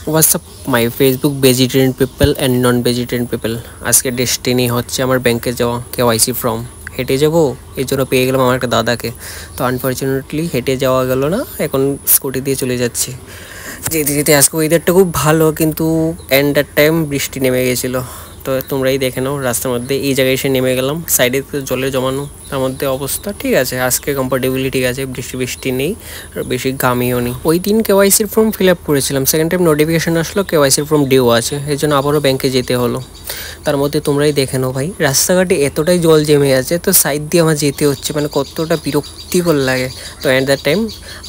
WhatsApp my Facebook vegetarian people and non vegetarian people. আজকে destiny হচ্ছে আমার ব্যাংকে যাওয়া কেওয়াইসি ফর্ম। হেঁটে যাবো, এই জন্য পেয়ে গেলাম আমার একটা দাদাকে। তো আনফর্চুনেটলি হেঁটে যাওয়া গেল না, এখন স্কুটি দিয়ে চলে যাচ্ছি। যেতে যেতে আজকে ওয়েদারটা খুব ভালো, কিন্তু এন্ডার টাইম বৃষ্টি নেমে গেছিলো। তো তোমরাই দেখে নাও, রাস্তার মধ্যে এই জায়গায় এসে নেমে গেলাম, সাইডে জলে জমানো, তার মধ্যে অবস্থা ঠিক আছে। আজকে কমফোর্টেবলি ঠিক আছে, বৃষ্টি নেই আর বেশি ঘামিও নেই। ওই দিন কেওয়াইসির ফর্ম ফিল আপ করেছিলাম, সেকেন্ড টাইম নোটিফিকেশন আসলো কেওয়াইসির ফর্ম ডিউ আছে, এই জন্য আবারও ব্যাংকে যেতে হলো। তার মধ্যে তোমরাই দেখে নাও ভাই, রাস্তাঘাটে এতটাই জল জমে আছে, তো সাইড দিয়ে আমার যেতে হচ্ছে, মানে কতটা বিরক্তিকর লাগে। তো অ্যাট দ্যাট টাইম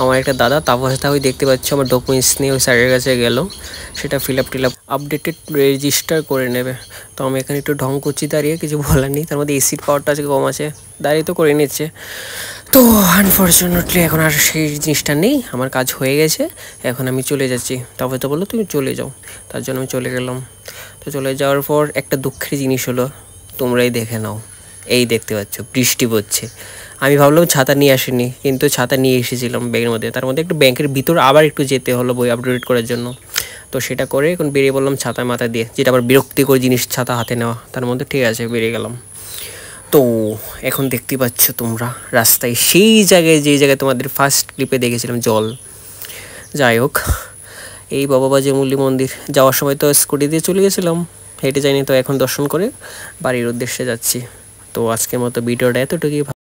আমার একটা দাদা তাপসদা ওই দেখতে পাচ্ছ আমার ডকুমেন্টস নিয়ে ওই স্যারের কাছে গেল, সেটা ফিল আপ আপডেটেড রেজিস্টার করে নেবে। তো আমি এখানে একটু ঢং করছি দাঁড়িয়ে, কিছু বলার নেই। তার মধ্যে এসির পাওয়ারটা আজকে কম আছে, দাঁড়িয়ে তো করে নিচ্ছে। তো আনফর্চুনেটলি এখন আর সেই জিনিসটা নেই, আমার কাজ হয়ে গেছে, এখন আমি চলে যাচ্ছি। তারপরে তো বললো তুমি চলে যাও, তার জন্য আমি চলে গেলাম। তো চলে যাওয়ার পর একটা দুঃখের জিনিস হলো, তোমরাই দেখে নাও, এই দেখতে পাচ্ছ বৃষ্টি পড়ছে। আমি ভাবলাম ছাতা নিয়ে আসিনি, কিন্তু ছাতা নিয়ে এসেছিলাম ব্যাগের মধ্যে। তার মধ্যে একটু ব্যাংকের ভিতর আবার একটু যেতে হলো বই আপডেট করার জন্য। তো সেটা করে এখন বেরিয়ে বললাম ছাতা মাথা দিয়ে, যেটা আবার বিরক্তিকর জিনিস ছাতা হাতে নেওয়া। তার মধ্যে ঠিক আছে বেরিয়ে গেলাম। তো এখন দেখতে পাচ্ছ তোমরা রাস্তায় সেই জায়গায়, যেই জায়গায় তোমাদের ফার্স্ট ক্লিপে দেখেছিলাম জল। যাই হোক, এই বাবা বাজেমুল্লি মন্দির যাওয়ার সময় তো স্কুটি দিয়ে চলে গেছিলাম, হেঁটে যাইনি। তো এখন দর্শন করে বাড়ির উদ্দেশ্যে যাচ্ছি। তো আজকের মতো ভিডিওটা এতটুকুই।